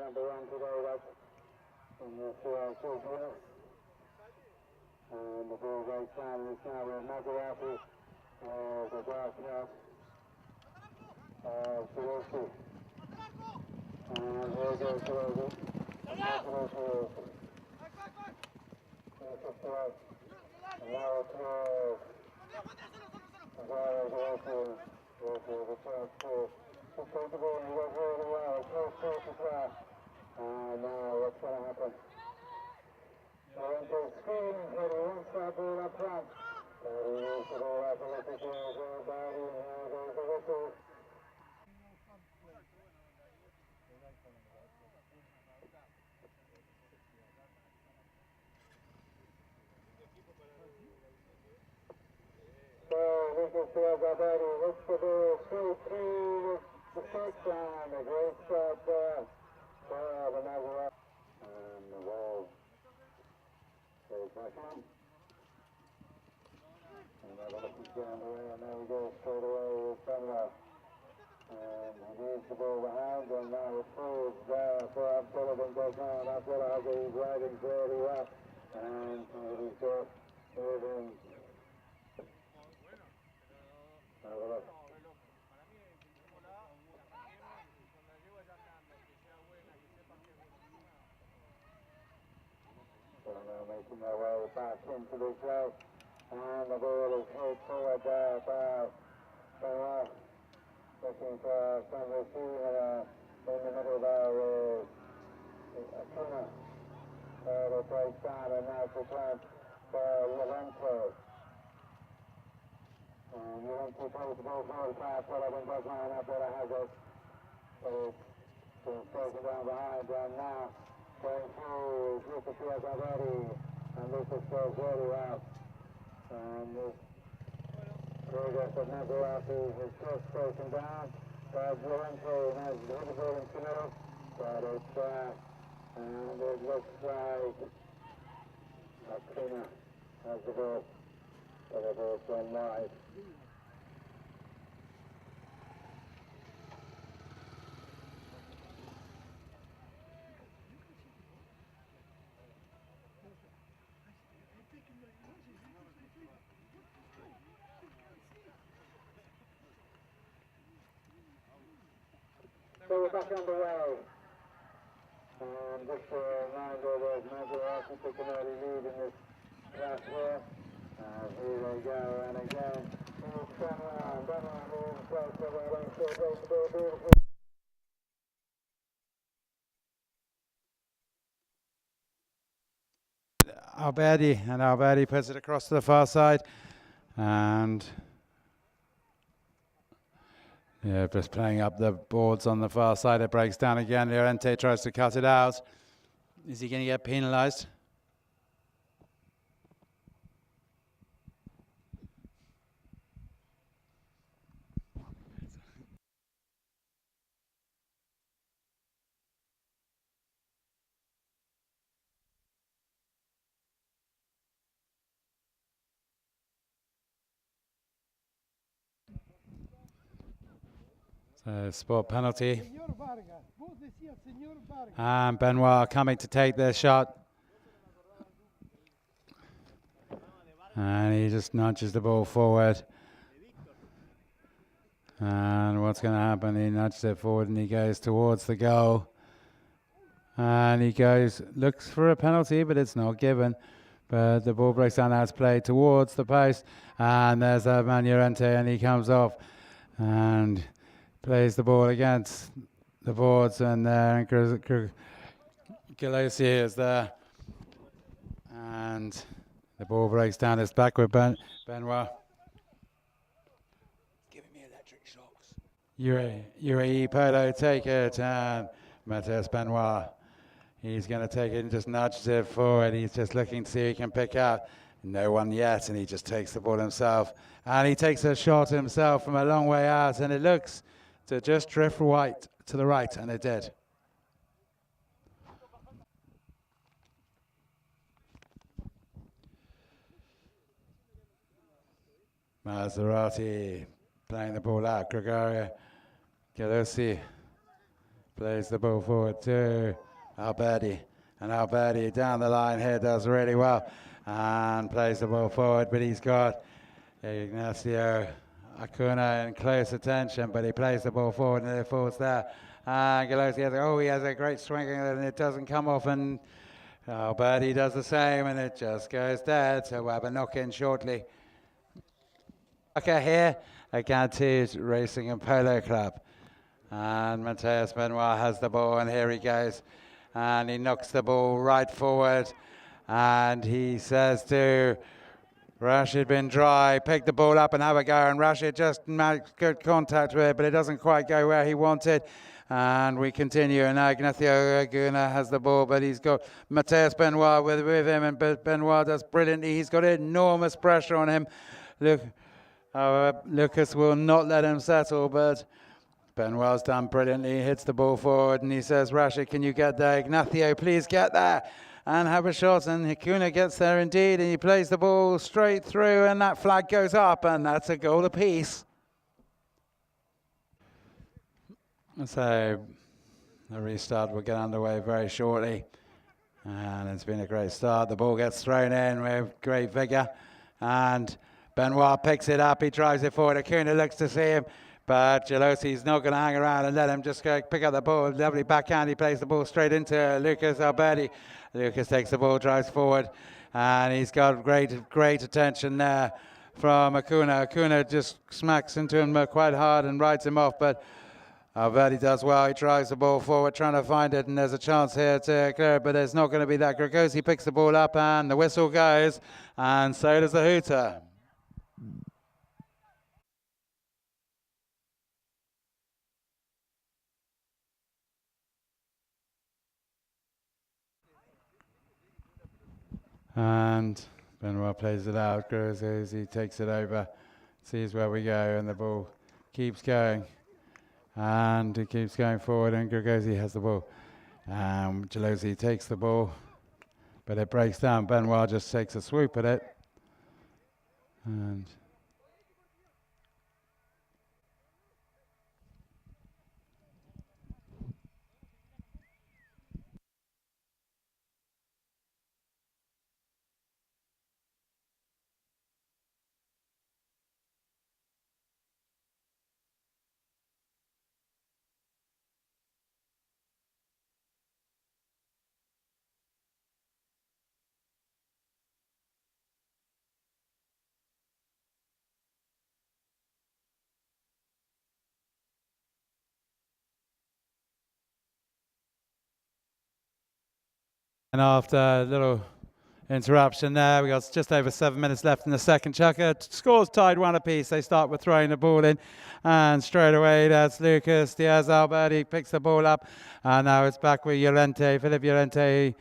Number one today, that's in the CL2 unit. And the ball right side is now with Maserati, the dark half, Suzuki. And here goes Suzuki. And now it's the chance to take the ball and go really well. Close to flat. And now what's going to happen? They're into screen, and he wants that ball up front. But he moves the ball up a little bit more, and now goes the whistle. So this is Gabari, looks the ball straight through the touchdown. A great start there for the Maserati. And the ball goes back on. And that is down the way, and there we go straight away with Benwell. And he leaves the ball behind, and now it falls there for Abdullah bin Gazan. Abdullah has he's riding very well. And he's got moving. Have a look. So now making their way back into the play. And the ball is hit forward there by Benwell. Looking for some receiver in the middle there with Akuna. The breaks down, and now it's a chance for Levante. And Levante plays the ball forward fast, but I think that's line up there, has it. But it's taken down behind, and now going through is Lucas Already, and Lucas goes very well. And this progress of Maserati is just broken down. But Levante has hit the ball into the middle, but it's there. And it looks like Akuna has the ball, but the ball's gone wide. So we're back underway. And just a reminder that Maserati took an early lead in this class here. And here they go, and again, here's Benwell moves close to the lane, so goes the ball beautiful. Al-Badi puts it across to the far side. And yeah, just playing up the boards on the far side. It breaks down again. Llorente tries to cut it out. Is he going to get penalised? So, sport penalty. And Benoit coming to take their shot. And he just nudges the ball forward. And what's going to happen? He nudges it forward and he goes towards the goal. And he goes, looks for a penalty, but it's not given. But the ball breaks down as played towards the post. And there's Man Llorente, and he comes off and plays the ball against the boards. And there, Gillespie is there. And the ball breaks down. It's back with Benoit. Giving me electric shocks. UAE Polo take it, and Matthias Benoit. He's going to take it and just nudges it forward. He's just looking to see if he can pick out. No one yet, and he just takes the ball himself. And he takes a shot himself from a long way out, and it looks to just drift right to the right, and it did. Maserati playing the ball out. Gregorio Galusi plays the ball forward to Alberti. And Alberti down the line here does really well and plays the ball forward, but he's got Ignacio Acuna in close attention, but he plays the ball forward and it falls there. And Galusi he has a great swing and it doesn't come off, and Alberti does the same and it just goes dead. So we'll have a knock-in shortly. Okay, here at Game-2 Racing and Polo Club. And Mateus Benoit has the ball, and here he goes. And he knocks the ball right forward. And he says to Rashid bin Dry, pick the ball up and have a go. And Rashid just makes good contact with it, but it doesn't quite go where he wanted. And we continue, and now Ignacio Aguna has the ball, but he's got Mateus Benoit with him, and Benoit does brilliantly. He's got enormous pressure on him. Look, Lucas will not let him settle, but Benoit's done brilliantly. He hits the ball forward, and he says, Rashid, can you get there? Ignacio, please get there and have a shot. And Hakuna gets there indeed, and he plays the ball straight through, and that flag goes up, and that's a goal apiece. So the restart will get underway very shortly, and it's been a great start. The ball gets thrown in with great vigor, and Benoit picks it up. He drives it forward. Acuna looks to see him, but Gelosi's not going to hang around and let him just go pick up the ball. Lovely backhand. He plays the ball straight into Lucas Alberti. Lucas takes the ball, drives forward, and he's got great attention there from Acuna. Acuna just smacks into him quite hard and rides him off, but Alberti does well. He drives the ball forward, trying to find it, and there's a chance here to clear it, but there's not going to be that. Gregosi picks the ball up, and the whistle goes, and so does the hooter. And Benoit plays it out. Gregosi takes it over, sees where we go, and the ball keeps going. And it keeps going forward, and Gregosi has the ball. Gelosi takes the ball, but it breaks down. Benoit just takes a swoop at it. And after a little interruption there, we got just over 7 minutes left in the second chukker. Scores tied 1 apiece. They start with throwing the ball in, and straight away that's Lucas Diaz Alberti picks the ball up, and now it's back with Llorente. Philip Llorente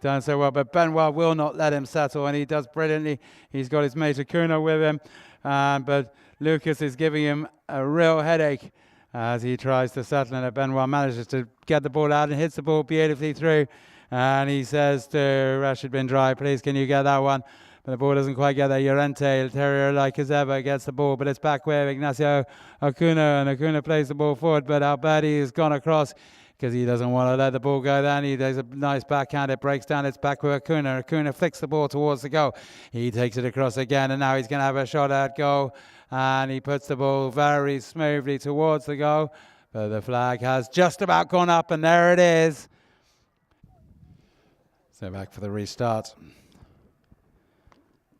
done so well, but Benoit will not let him settle, and he does brilliantly. He's got his mate Acuna with him, but Lucas is giving him a real headache as he tries to settle, and Benoit manages to get the ball out and hits the ball beautifully through. And he says to Rashid bin Dry, please, can you get that one? But the ball doesn't quite get there. Llorente, terrier like as ever, gets the ball, but it's back with Ignacio Acuna, and Acuna plays the ball forward, but Alberti has gone across because he doesn't want to let the ball go there. He does a nice backhand. It breaks down. It's back with Acuna. Acuna flicks the ball towards the goal. He takes it across again, and now he's going to have a shot at goal, and he puts the ball very smoothly towards the goal, but the flag has just about gone up, and there it is. So back for the restart.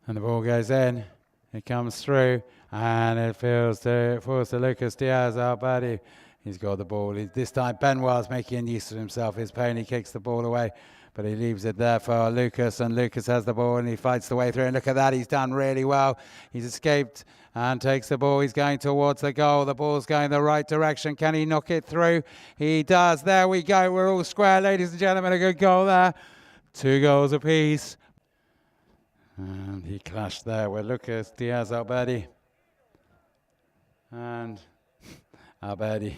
And the ball goes in. It comes through. And it falls to Lucas Diaz Alberti. He's got the ball. This time Benoit's making use of himself. His pony kicks the ball away. But he leaves it there for Lucas. And Lucas has the ball, and he fights the way through. And look at that. He's done really well. He's escaped and takes the ball. He's going towards the goal. The ball's going the right direction. Can he knock it through? He does. There we go. We're all square, ladies and gentlemen. A good goal there. 2 goals apiece. And he clashed there with Lucas Diaz Alberti. And Alberti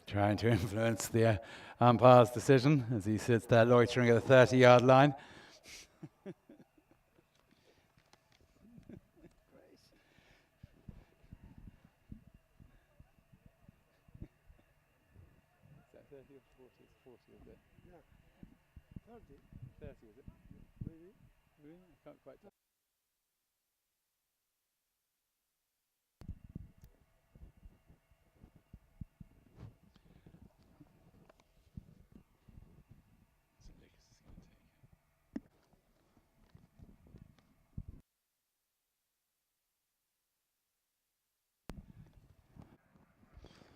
trying to influence the umpire's decision as he sits there loitering at the 30-yard line. 30, is it? Really? I can't quite tell.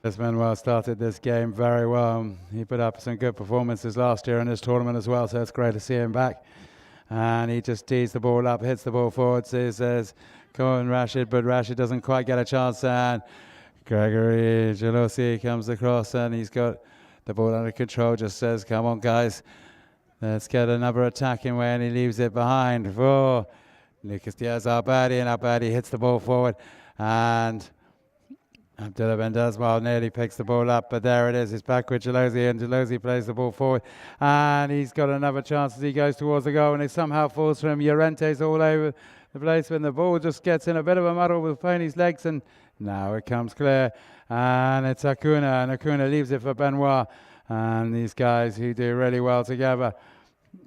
This Manuel started this game very well. He put up some good performances last year in this tournament as well, so it's great to see him back. And he just tees the ball up, hits the ball forward, says, come on Rashid, but Rashid doesn't quite get a chance. And Gregory Gelosi comes across and he's got the ball under control, just says, come on guys, let's get another attacking way, and he leaves it behind for Lucas Diaz Albadi, and Albadi hits the ball forward, and Abdullah Ben Dasmal nearly picks the ball up, but there it is. It's back with Gelosi, and Gelosi plays the ball forward, and he's got another chance as he goes towards the goal, and it somehow falls for him. Llorente's all over the place when the ball just gets in a bit of a muddle with Pony's legs, and now it comes clear, and it's Acuna, and Acuna leaves it for Benoit, and these guys who do really well together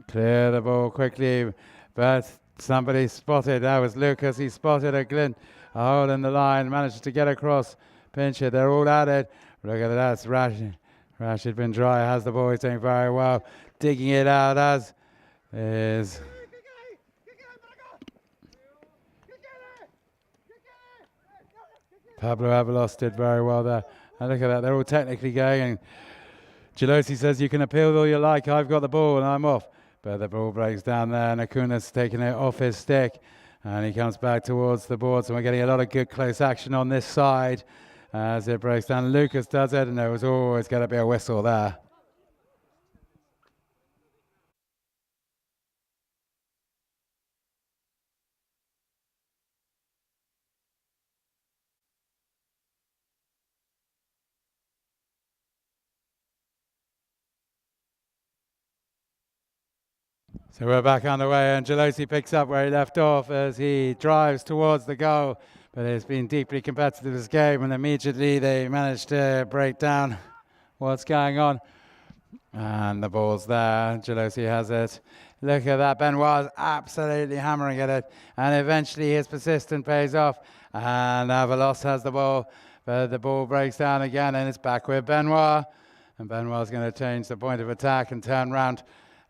clear the ball quickly, but somebody spotted, that was Lucas, he spotted a glint, a hole in the line, managed to get across. Pincher, they're all at it. Look at that, that's Rashid bin Dry has the ball, he's doing very well. Digging it out as is Pablo Avalos did very well there. And look at that, they're all technically going. And Gelosi says, you can appeal all you like, I've got the ball and I'm off. But the ball breaks down there and Acuna's taking it off his stick. And he comes back towards the boards, and we're getting a lot of good close action on this side as it breaks down. Lucas does it, and there was always going to be a whistle there. So we're back on the way, and Gelosi picks up where he left off as he drives towards the goal. But it's been deeply competitive this game, and immediately they managed to break down what's going on. And the ball's there. Gelosi has it. Look at that. Benoit's absolutely hammering at it. And eventually his persistence pays off. And Avalos has the ball. But the ball breaks down again, and it's back with Benoit. And Benoit's going to change the point of attack and turn round.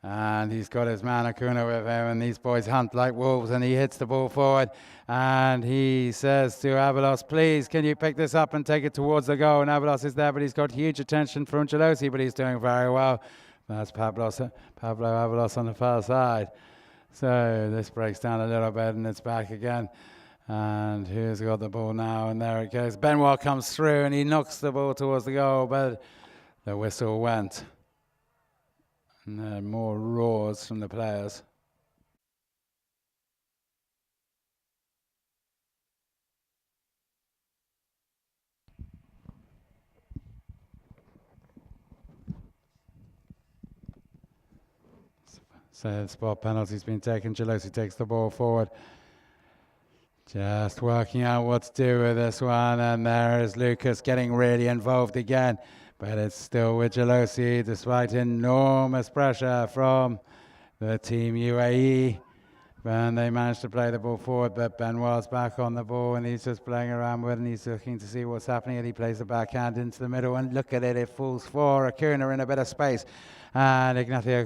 And he's got his man Acuna with him, and these boys hunt like wolves, and he hits the ball forward, and he says to Avalos, please, can you pick this up and take it towards the goal? And Avalos is there, but he's got huge attention from Gelosi, but he's doing very well. That's Pablo Avalos on the far side. So this breaks down a little bit, and it's back again. And who's got the ball now? And there it goes. Benoit comes through, and he knocks the ball towards the goal, but the whistle went. And there are more roars from the players. So the spot penalty's been taken. Gelosi takes the ball forward. Just working out what to do with this one. And there is Lucas getting really involved again. But it's still with Gelosi despite enormous pressure from the team UAE. And they managed to play the ball forward, but Benoit's back on the ball and he's just playing around with it, and he's looking to see what's happening, and he plays the backhand into the middle, and look at it, it falls for Acuna in a bit of space. And Ignacio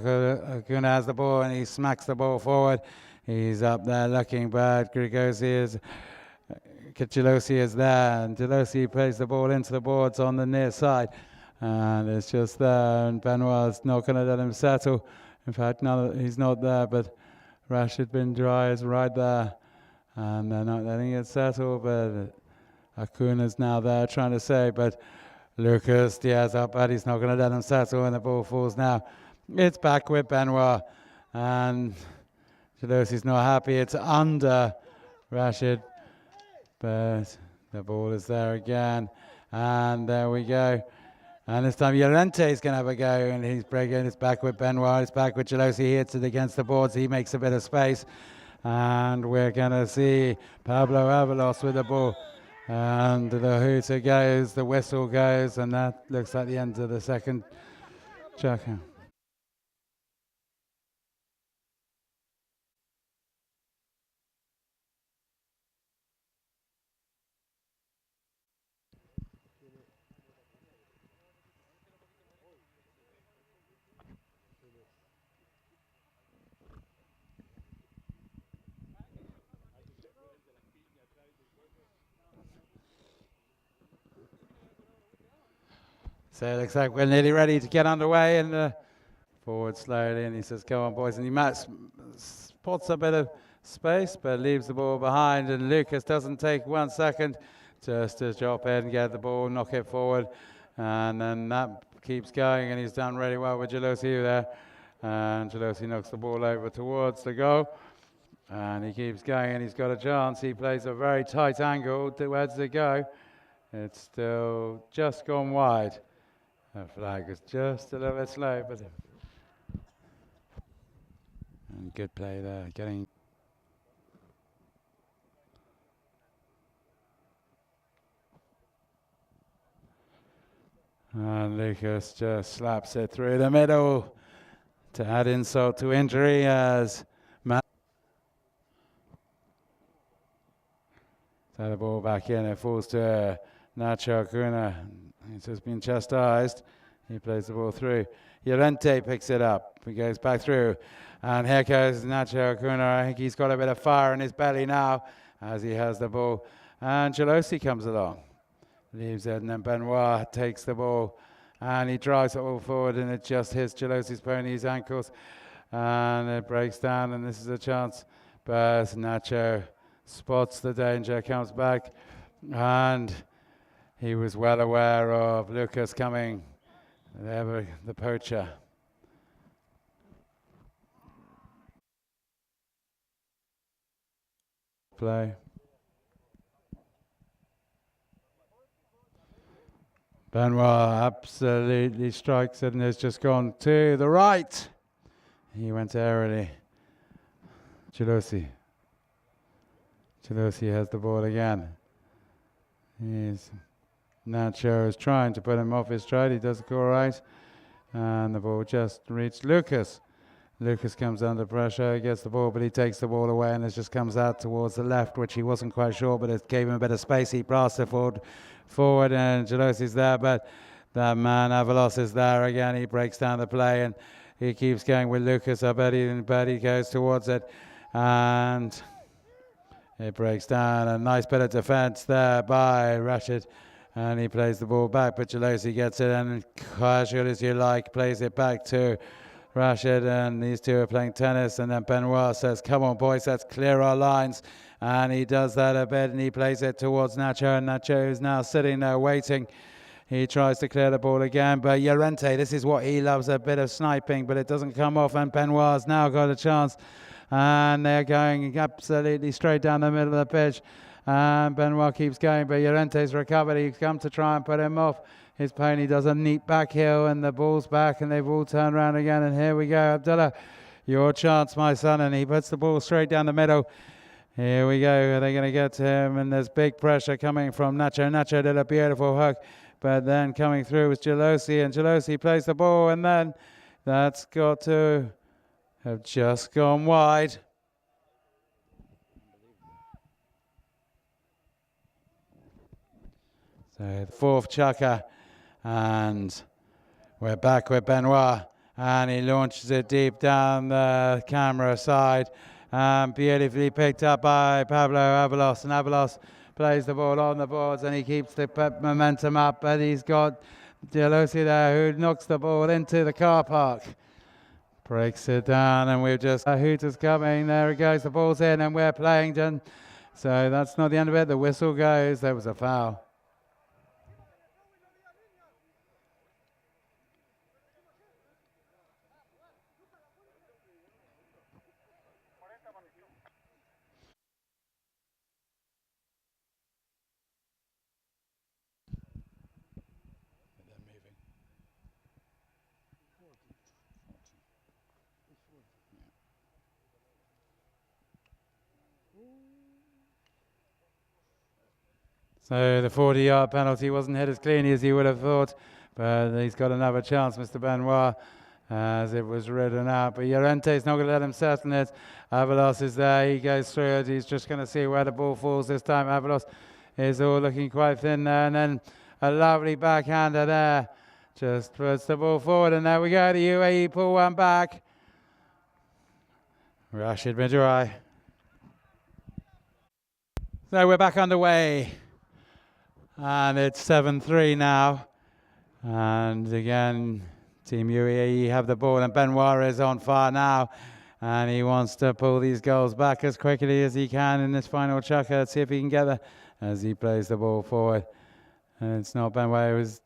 Acuna has the ball and he smacks the ball forward. He's up there looking, but Gelosi is there, and Gelosi plays the ball into the boards on the near side. And it's just there, and Benoit's not going to let him settle. In fact, no, he's not there, but Rashid bin Dry is right there. And they're not letting it settle, but Acuna's now there trying to say, but Lucas Diaz up, but he's not going to let him settle, and the ball falls now. It's back with Benoit, and Gelosi's not happy. It's under Rashid, but the ball is there again, and there we go. And this time Llorente is going to have a go, and he's breaking. It's back with Benoit. It's back with Gelosi. He hits it against the boards. He makes a bit of space. And we're going to see Pablo Avalos with the ball. And the hooter goes, the whistle goes, and that looks like the end of the second check. So it looks like we're nearly ready to get underway, and forward slowly, and he says, "Come on, boys," and he spots a bit of space, but leaves the ball behind, and Lucas doesn't take 1 second just to drop in, get the ball, knock it forward, and then that keeps going, and he's done really well with Gelosi there, and Gelosi knocks the ball over towards the goal, and he keeps going, and he's got a chance. He plays a very tight angle. Where does it go? It's still just gone wide. The flag is just a little bit slow, but and good play there, getting. And Lucas just slaps it through the middle to add insult to injury as so the ball back in, it falls to Nacho Acuna. He's just been chastised. He plays the ball through. Llorente picks it up. He goes back through. And here goes Nacho Acuna. I think he's got a bit of fire in his belly now as he has the ball. And Gelosi comes along. Leaves it, and then Benoit takes the ball. And he drives it all forward, and it just hits Gelosi's pony's ankles. And it breaks down, and this is a chance. But Nacho spots the danger, comes back, and he was well aware of Lucas coming, the poacher. Play. Benoit absolutely strikes it, and it's just gone to the right. He went airily. Gelosi has the ball again. Nacho is trying to put him off his stride. He does go right. And the ball just reached Lucas. Lucas comes under pressure, gets the ball, but he takes the ball away, and it just comes out towards the left, which he wasn't quite sure, but it gave him a bit of space. He blasts it forward, and Gelosi's there, but that man, Avalos, is there again. He breaks down the play, and he keeps going with Lucas. I bet he goes towards it, and it breaks down. A nice bit of defense there by Rashid, and he plays the ball back, but Gelosi gets it, and casual as you like, plays it back to Rashid, and these two are playing tennis, and then Benoit says, "Come on, boys, let's clear our lines," and he does that a bit, and he plays it towards Nacho, and Nacho is now sitting there waiting. He tries to clear the ball again, but Llorente, this is what he loves, a bit of sniping, but it doesn't come off, and Benoit's now got a chance, and they're going absolutely straight down the middle of the pitch, and Benoit keeps going, but Llorente's recovered. He's come to try and put him off. His pony does a neat back heel, and the ball's back, and they've all turned around again, and here we go. Abdullah, your chance, my son, and he puts the ball straight down the middle. Here we go. Are they going to get to him? And there's big pressure coming from Nacho. Nacho did a beautiful hook, but then coming through was Gelosi, and Gelosi plays the ball, and then that's got to have just gone wide. So the fourth chucker. And we're back with Benoit, and he launches it deep down the camera side, beautifully picked up by Pablo Avalos, and Avalos plays the ball on the boards, and he keeps the momentum up, but he's got Gelosi there who knocks the ball into the car park, breaks it down, and we've just Hooters coming. There it goes, the ball's in, and we're playing. So that's not the end of it. The whistle goes. There was a foul. So the 40-yard penalty wasn't hit as cleanly as he would have thought, but he's got another chance, Mr. Benoit, as it was ridden out. But Llorente's not going to let him settle it. Avalos is there. He goes through it. He's just going to see where the ball falls this time. Avalos is all looking quite thin there, and then a lovely backhander there. Just puts the ball forward, and there we go. The UAE pull one back. Rashid Midrai. So we're back underway. And it's 7-3 now. And again, Team UAE have the ball, and Benoit is on fire now. And he wants to pull these goals back as quickly as he can in this final chucker. Let's see if he can get there as he plays the ball forward. And it's not Benoit, it was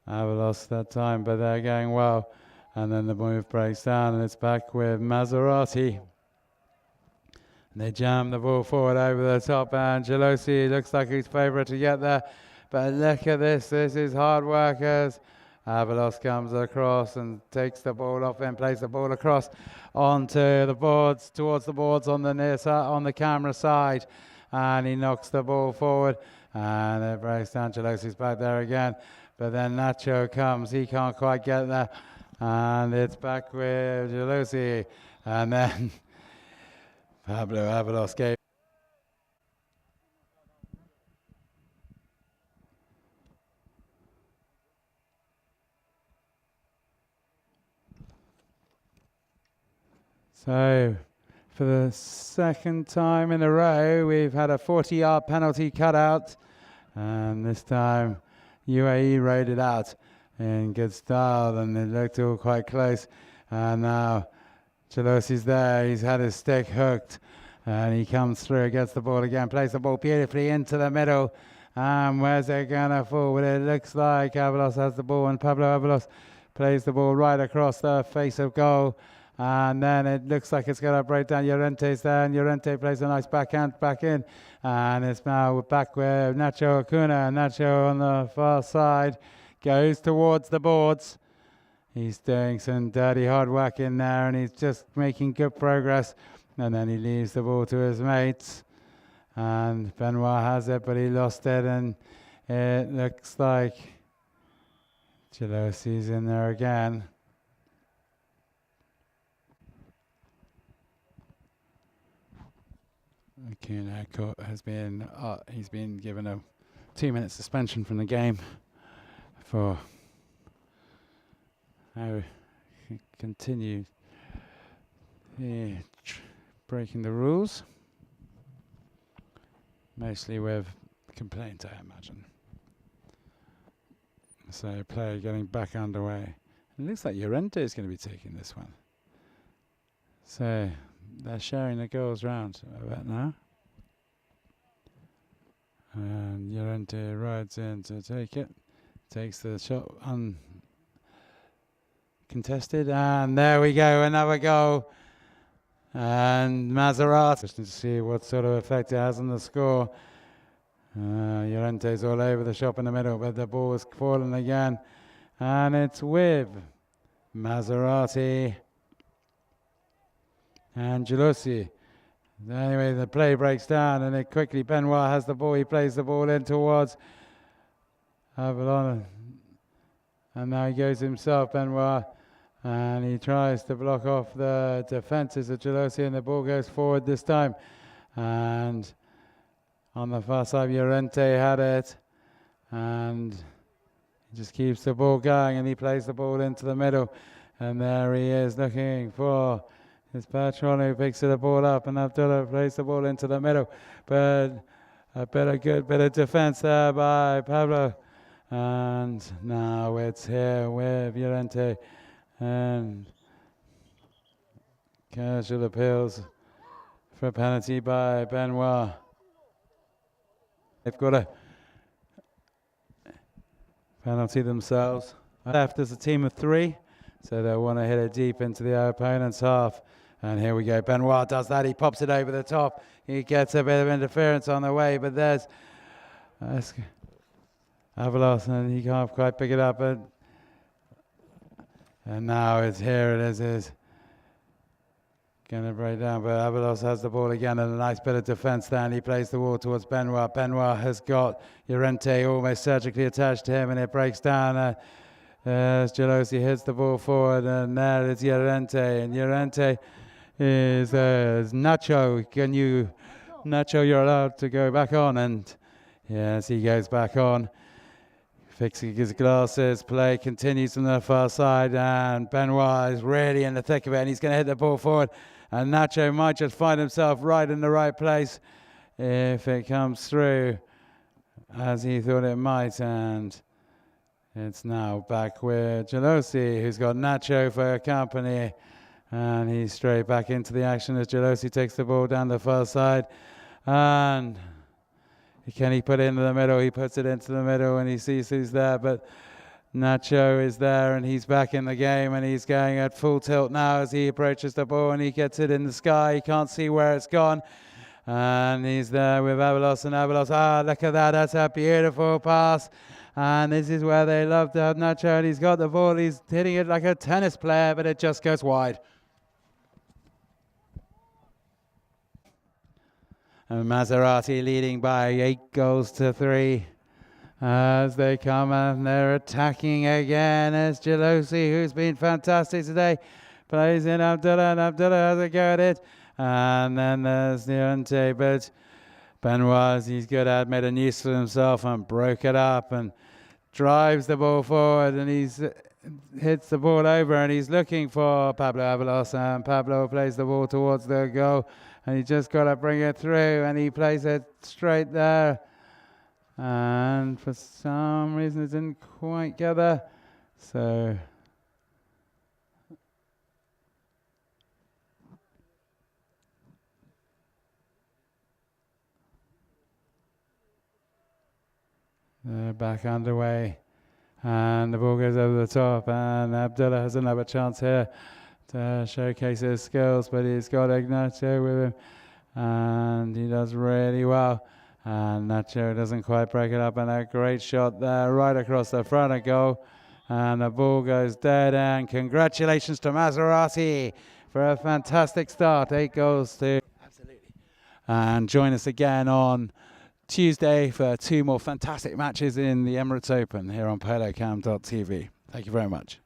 Avalos that time, but they're going well. And then the move breaks down, and it's back with Maserati. And they jam the ball forward over the top, and Gelosi looks like he's favourite to get there. But look at this is hard work as Avalos comes across and takes the ball off and plays the ball across onto the boards, towards the boards on the near side, on the camera side. And he knocks the ball forward, and it breaks down. Gelosi's back there again. But then Nacho comes, he can't quite get there. And it's back with Gelosi. And then Pablo Avalos gave. So for the second time in a row, we've had a 40-yard penalty cut out. And this time UAE rode it out in good style, and it looked all quite close. And now Gelosi's there, he's had his stick hooked, and he comes through, gets the ball again, plays the ball beautifully into the middle. And where's it gonna fall? Well, it looks like Avalos has the ball, and Pablo Avalos plays the ball right across the face of goal. And then it looks like it's gonna break down. Llorente's there, and Llorente plays a nice backhand back in. And it's now back with Nacho Acuna. Nacho on the far side goes towards the boards. He's doing some dirty hard work in there, and he's just making good progress. And then he leaves the ball to his mates. And Benoit has it, but he lost it, and it looks like Gelosi's in there again. Acuna has been he's been given a 2-minute suspension from the game for continue breaking the rules, mostly with complaint, I imagine. So play getting back underway. It looks like Llorente is going to be taking this one. So they're sharing the goals round a bit now. And Llorente rides in to take it. Takes the shot uncontested. And there we go, another goal. And Maserati. Just to see what sort of effect it has on the score. Llorente's all over the shop in the middle, but the ball is fallen again. And it's with Maserati and Gelosi. Anyway, the play breaks down, and it quickly, Benoit has the ball, he plays the ball in towards Avalon, and now he goes himself, Benoit, and he tries to block off the defences of Gelosi, and the ball goes forward this time. And on the far side, Llorente had it, and he just keeps the ball going, and he plays the ball into the middle, and there he is looking for his patron, who picks the ball up, and Abdullah plays the ball into the middle. But a good bit of defence there by Pablo. And now it's here with Llorente. And casual appeals for a penalty by Benoit. They've got a penalty themselves. Left as a team of 3, so they'll want to hit it deep into the opponent's half. And here we go. Benoit does that. He pops it over the top. He gets a bit of interference on the way, but there's Avalos, and he can't quite pick it up. And now it's here. It is going to break down, but Avalos has the ball again, and a nice bit of defence there, and he plays the ball towards Benoit. Benoit has got Llorente almost surgically attached to him, and it breaks down. As Gelosi hits the ball forward, and there is Llorente, and Llorente is Nacho. Nacho, you're allowed to go back on, and yes, he goes back on, fixing his glasses. Play continues from the far side, and Benoit is really in the thick of it, and he's going to hit the ball forward, and Nacho might just find himself right in the right place if it comes through. as he thought it might, and it's now back with Gelosi, who's got Nacho for company, and he's straight back into the action as Gelosi takes the ball down the far side, and can he put it into the middle? He puts it into the middle, and he sees who's there, but Nacho is there, and he's back in the game, and he's going at full tilt now as he approaches the ball, and he gets it in the sky. He can't see where it's gone, and he's there with Avalos, and Avalos, look at that, that's a beautiful pass, and this is where they love to have Nacho, and he's got the ball, he's hitting it like a tennis player, but it just goes wide. And Maserati leading by 8 goals to 3 as they come and they're attacking again as Gelosi, who's been fantastic today, plays in Abdullah, and Abdullah has a go at it. And then there's Niente, but Benoit, he's good at, made a nuisance for himself and broke it up and drives the ball forward, and he's hits the ball over, and he's looking for Pablo Avalos, and Pablo plays the ball towards the goal, and he just got to bring it through, and he plays it straight there, and for some reason it didn't quite get there, so they're back underway, and the ball goes over the top, and Abdullah has another chance here to showcase his skills, but he's got Ignacio with him, and he does really well, and Nacho doesn't quite break it up, and a great shot there right across the front of goal, and the ball goes dead, and congratulations to Maserati for a fantastic start, 8 goals to. Absolutely. And join us again on Tuesday for 2 more fantastic matches in the Emirates Open here on polocam.tv. Thank you very much.